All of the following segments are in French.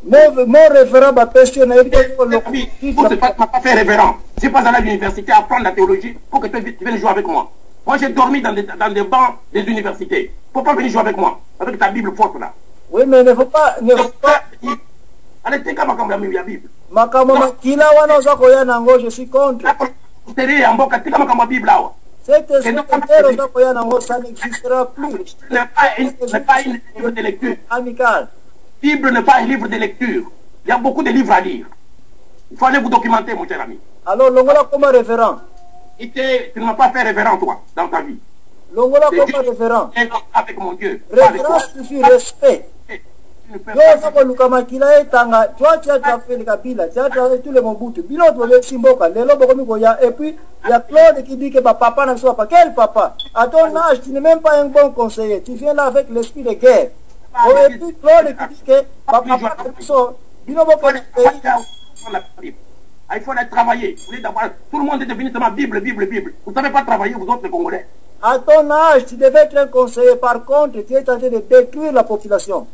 mon référent va question. Tu ne pas faire référent. Je suis pas allé à l'université à apprendre la théologie pour que tu viennes jouer avec moi. Moi, j'ai dormi dans des bancs des universités. Il ne faut pas venir jouer avec moi, avec ta Bible forte là. Oui, mais il ne faut pas... Allez, t'es comme la Bible. Je suis contre. Cette ça n'existera plus. Ce n'est pas une livre de lecture. Amical. Bible n'est pas un livre de lecture. Il y a beaucoup de livres à lire. Il faut aller vous documenter, mon cher ami. Alors, Longola comme référent. Tu ne m'as pas fait référent, toi, dans ta vie. Longola comme référent. Avec mon Dieu. Référence suffit respect. Toi, tu as fait le Kabila, tu as fait tous les Mobutu. Bilo, tu as Simboka, et puis il y a Claude qui dit que papa ne soit pas. Quel papa? À ton âge, tu n'es même pas un bon conseiller. Tu viens là avec l'esprit de guerre. Et puis Claude qui dit que papa ne soit pas. Il faut aller travailler. Tout le monde est devenu seulement Bible. Vous ne savez pas travailler, vous autres Congolais. À ton âge, tu devais être un conseiller. Par contre, tu es tenté de détruire la population.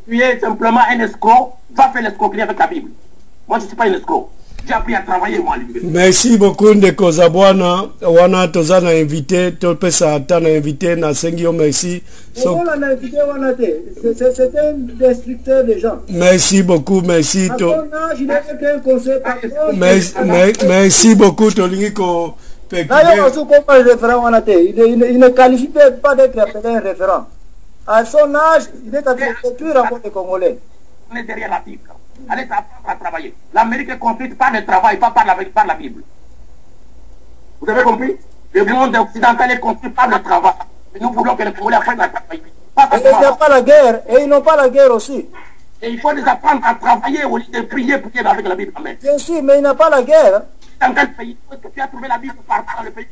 Tu es simplement un escroc. Va faire l'escroquerie avec la Bible. Moi, je ne suis pas un escroc. J'ai appris à travailler, moi, à l'université. Merci beaucoup, Ndeko Zabwana. Wana Tozana invité. Topesa Tana invité. Nasengio, merci. C'est un destructeur de gens. Merci beaucoup, merci. À ton âge, il est un conseiller. Merci beaucoup, Tolingiko. Il ne qualifie pas d'être appelé un référent. À son âge, il est en train de détruire encore les Congolais. On est derrière la Bible. Allez apprendre à travailler. L'Amérique est construite par le travail, pas par la Bible. Vous avez compris? Le monde occidental est construit par le travail. Et nous voulons que les Congolais apprennent à travailler. Il n'y a pas la guerre, et ils n'ont pas la guerre aussi. Et il faut les apprendre à travailler au lieu de prier avec la Bible. Amen. Bien sûr, mais il n'y a pas la guerre. Dans quel pays? Est-ce que tu as trouvé la Bible partout dans le pays?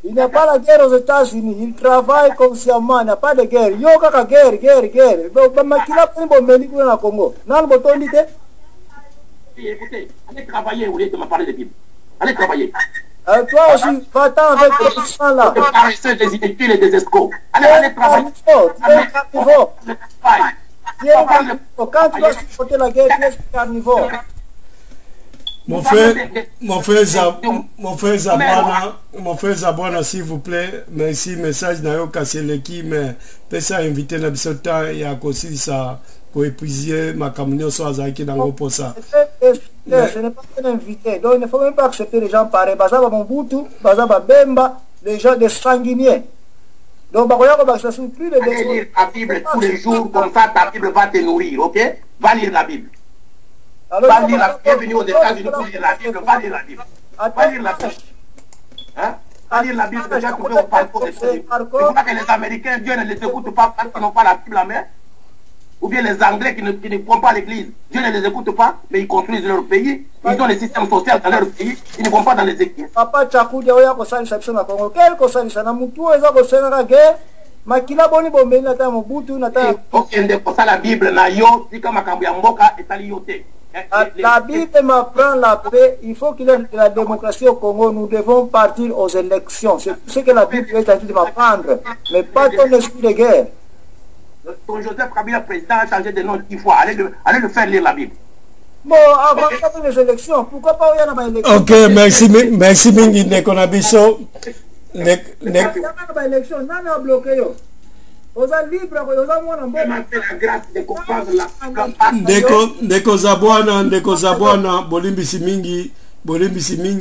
Il n'y a pas la guerre aux États-Unis. Ils travaillent consciemment. Il n'y a pas de guerre. Il y a guerre. Écoutez, allez travailler au lieu de me parler de Bible. Allez travailler. Toi aussi, va-t'en avec les gens là. Des paresseux, des inutiles et des escrocs. Allez travailler. Quand tu vas supporter la guerre, tu es carnivore. Mon frère Zabwana, s'il vous plaît, merci, message n'a pas Seleki, mais peut ça inviter na bisota ya aussi ça pour épuiser ma communion soit Zaki dans pour ça. Ce n'est pas un invité, donc il ne faut même pas accepter les gens pareils. Bazaba Mobutu, Bazaba Bemba, les gens des sanguiniers. Donc, ça ne plus de allez lire la Bible tous les jours, comme ça ta Bible va te nourrir, ok? Va lire la Bible. Va lire la Bible. Bienvenue aux États-Unis pour lire la Bible. Va lire la Bible. Va lire la Bible. Hein? Va lire la Bible. Déjà trouvé au parcours des choses. C'est pour ça que les Américains, Dieu ne les écoute pas parce qu'ils n'ont pas la Bible à main. Ou bien les Anglais qui ne vont pas à l'église. Dieu ne les écoute pas, mais ils construisent leur pays. Ils ont le système social dans leur pays. Ils ne vont pas dans les églises. Papa Tchakoudi, oya kosalisa biso na Congo. Quel kosalisa na mutu eza kosenga guerre. Makila boni bombe na ta Mobutu na ta. Okende kosala Bible na yo, tika makambo ya mboka etali yo te. La Bible m'apprend la paix. Il faut qu'il y ait de la démocratie au Congo. Nous devons partir aux élections. C'est ce que la Bible est en train de m'apprendre. Mais pas ton esprit de guerre. Ton Joseph Kabila président a changé de nom 10 fois. Allez le faire lire la Bible. Bon, avant ça, les élections. Pourquoi pas il y en a des élections? Ok, merci Mingi Nekonabiso. Élection, non, a bloqué. Ndeko Zabwana, Bolimbisi Mingi,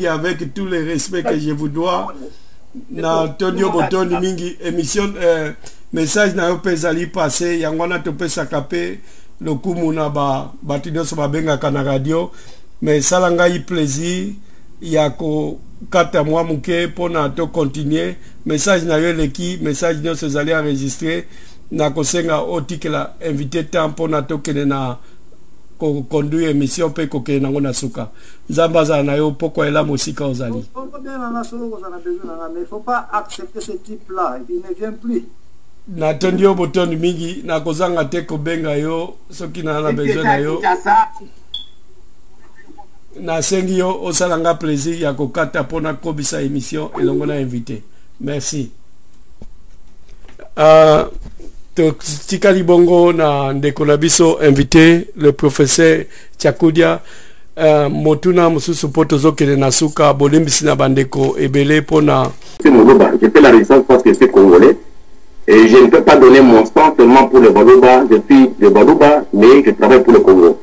avec tout le respect que je vous dois. Na Tonio Botoni Mingi, émission, message na yo pezali passé, yangwana tope sakape, le kumuna batido soba benga kana radio, mais salanga y plaisir, yako kata mwa muke pona to continuer, message na yo leki, message nyo se zali enregistrer, na kosenga otike la invité temps pona to kene na conduire émission pe ko kene ngona suka. Zambaza na yo poko ela musika ozali. Mais il faut pas accepter ce type là, il ne vient plus. Na tondio botoni mingi na kozanga te ko benga yo soki na besoin na yo. Na sengi yo osalanga plaisir ya kokata pona kobisa émission elongo na invité. Merci. Tikali Bongo na ndeko na biso invité le professeur Tchakudia Motuna Mususu poto zokele na suka bolimbisi na bandeko ebele pona. C'est Moloba, j'ai fait la résistance parce que c'est congolais et je ne peux pas donner mon sang seulement pour le Balouba. Je suis de Balouba mais je travaille pour le Congo.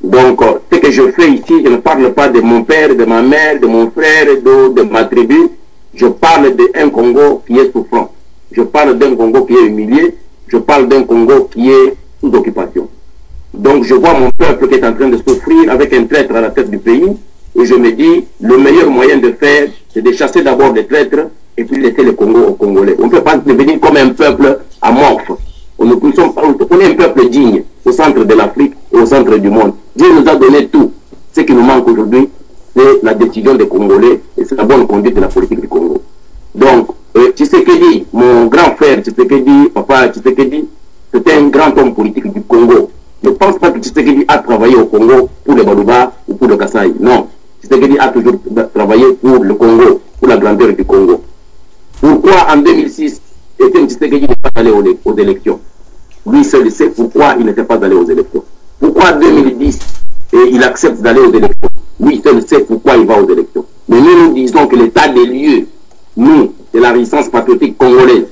Donc ce que je fais ici, je ne parle pas de mon père, de ma mère, de mon frère, de ma tribu. Je parle d'un Congo qui est souffrant. Je parle d'un Congo qui est humilié. Je parle d'un Congo qui est sous occupation. Donc je vois mon peuple qui est en train de souffrir avec un traître à la tête du pays. Et je me dis, le meilleur moyen de faire, c'est de chasser d'abord des traîtres et puis laisser le Congo aux Congolais. On ne peut pas devenir comme un peuple amorphe. On est un peuple digne au centre de l'Afrique et au centre du monde. Dieu nous a donné tout. Ce qui nous manque aujourd'hui, c'est la décision des Congolais et c'est la bonne conduite de la politique du Congo. Donc, Tshisekedi, mon grand frère Tshisekedi, papa Tshisekedi, c'était un grand homme politique du Congo. Je ne pense pas que Tshisekedi a travaillé au Congo pour le Balouba ou pour le Kasaï. Non. Tshisekedi a toujours travaillé pour le Congo, pour la grandeur du Congo. Pourquoi en 2006, Tshisekedi n'est pas allé aux élections? Lui seul sait pourquoi il n'était pas allé aux élections. Pourquoi en 2010, il accepte d'aller aux élections? Lui seul sait pourquoi il va aux élections. Mais nous disons que l'état des lieux, nous, de la résistance patriotique congolaise,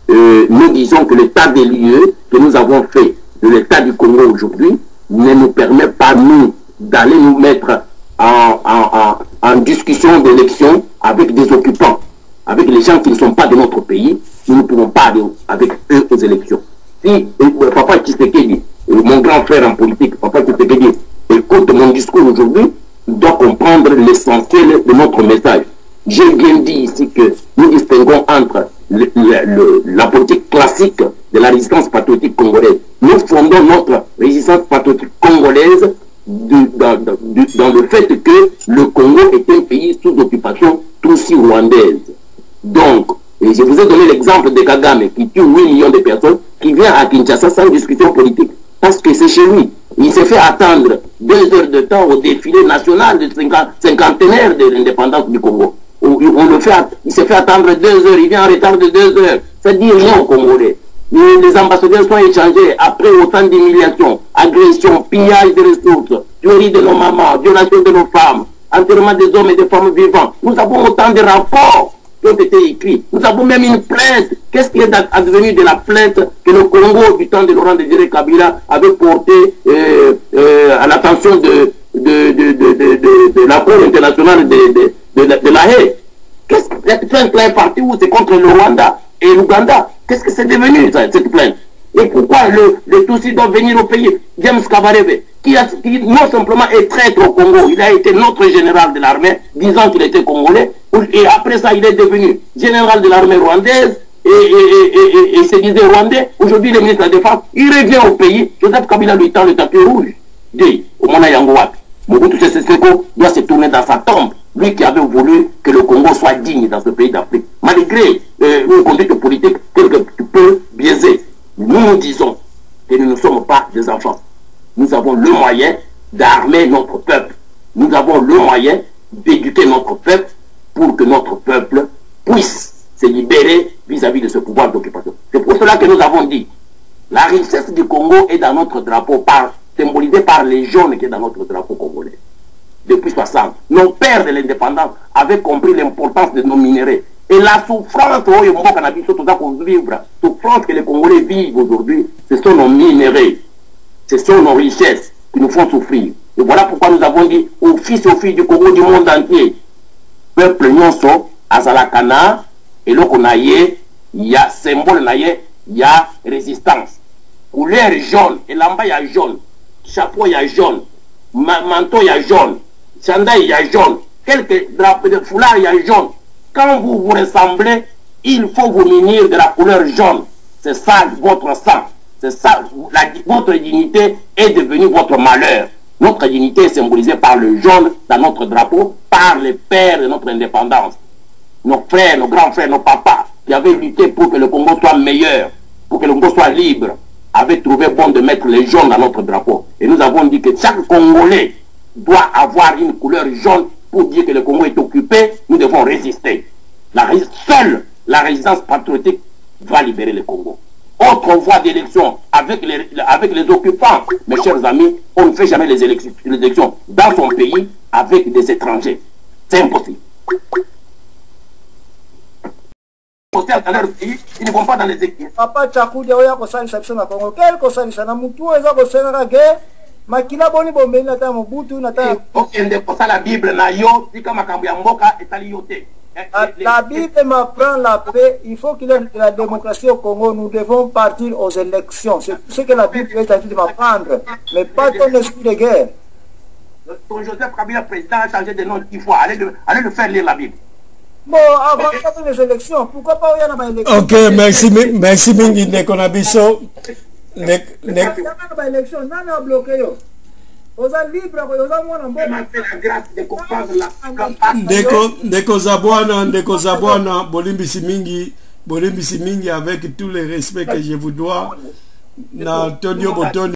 nous disons que l'état des lieux que nous avons fait de l'état du Congo aujourd'hui ne nous permet pas, nous, d'aller nous mettre en discussion d'élection avec des occupants, avec les gens qui ne sont pas de notre pays. Nous ne pouvons pas aller avec eux aux élections. Si Papa Tshisekedi, mon grand frère en politique, Papa Tshisekedi, écoute mon discours aujourd'hui, il doit comprendre l'essentiel de notre message. J'ai bien dit ici que nous distinguons entre la politique classique de la résistance patriotique congolaise. Nous fondons notre résistance patriotique congolaise dans le fait que le Congo est un pays sous occupation tutsi-rwandaise. Donc, et je vous ai donné l'exemple de Kagame qui tue 8 millions de personnes, qui vient à Kinshasa sans discussion politique, parce que c'est chez lui. Il s'est fait attendre 2 heures de temps au défilé national de cinquantenaire de l'indépendance du Congo. Il s'est fait attendre 2 heures, il vient en retard de 2 heures. C'est dire rien aux Congolais. Les ambassadeurs sont échangés après autant d'humiliations, agressions, pillage de ressources, tuerie de nos mamans, violation de nos femmes, enterrement des hommes et des femmes vivants. Nous avons autant de rapports qui ont été écrits. Nous avons même une plainte. Qu'est-ce qui est advenu de la plainte que le Congo, du temps de Laurent Désiré Kabila, avait porté à l'attention de la Cour internationale de la Haye? Qu'est-ce que cette plainte-là est partie où? C'est contre le Rwanda et l'Ouganda. Qu'est-ce que c'est devenu, cette plainte? Et pourquoi le Tutsi doit venir au pays? James Kabarebe, qui non simplement est traître au Congo, il a été notre général de l'armée, disant qu'il était congolais, et après ça il est devenu général de l'armée rwandaise, et se disait rwandais. Aujourd'hui il est ministre de la Défense, il revient au pays, Joseph Kabila lui tend le tapis rouge. Dit, au Mona Yangouak, Mobutu Sese Seko doit se tourner dans sa tombe. Lui qui avait voulu que le Congo soit digne dans ce pays d'Afrique, malgré une conduite politique quelque peu biaisée. Nous disons que nous ne sommes pas des enfants. Nous avons le moyen d'armer notre peuple. Nous avons le moyen d'éduquer notre peuple pour que notre peuple puisse se libérer vis-à-vis de ce pouvoir d'occupation. C'est pour cela que nous avons dit, la richesse du Congo est dans notre drapeau, symbolisée par les jaunes qui est dans notre drapeau congolais. Depuis 60, nos pères de l'indépendance avaient compris l'importance de nos minéraux. Et la souffrance que les Congolais vivent aujourd'hui, ce sont nos minéraux, ce sont nos richesses qui nous font souffrir. Et voilà pourquoi nous avons dit aux fils et aux filles du Congo, du monde entier, peuple nyonso, azalakana, et là qu'on a il y a symbole, il y a résistance. Couleur jaune, et là-bas il y a jaune, chapeau il y a jaune, manteau il y a jaune, chandail il y a jaune, quelques drapeaux de foulard il y a jaune. Quand vous vous ressemblez, il faut vous munir de la couleur jaune. C'est ça votre sang. C'est ça, votre dignité est devenue votre malheur. Notre dignité est symbolisée par le jaune dans notre drapeau, par les pères de notre indépendance. Nos frères, nos grands frères, nos papas, qui avaient lutté pour que le Congo soit meilleur, pour que le Congo soit libre, avaient trouvé bon de mettre les jaunes dans notre drapeau. Et nous avons dit que chaque Congolais doit avoir une couleur jaune pour dire que le Congo est occupé. Nous devons résister. Seule la résistance patriotique va libérer le Congo. autre voie d'élection avec les occupants. Mes chers amis, on ne fait jamais les élections dans son pays avec des étrangers. C'est impossible. Dans leur pays, ils ne vont pas dans les équipes. Papa Tchakoudi, oya kosalisa biso na Congo. Quel kosalisa na mutu eza kosenga guerre. Makila boni bombe na ta mobutu na ta. Okende kosa la Bible na yo, tika makambo ya mboka etali yote. La Bible m'apprend la paix. Il faut qu'il y ait la démocratie au Congo. Nous devons partir aux élections. C'est tout ce que la Bible est en train de m'apprendre. Mais pas ton esprit de guerre. Ton Joseph Kabila président a changé de nom 10 fois. Allez le faire lire la Bible. Bon, avant les élections, pourquoi pas il y a une élection? Ok, merci mingi Nekonabiso. Élection, non, non, bloqué yo. Ndeko Zabwana, Bolimbisi mingi avec tout le respect que je vous dois. Na Tonio Botoni.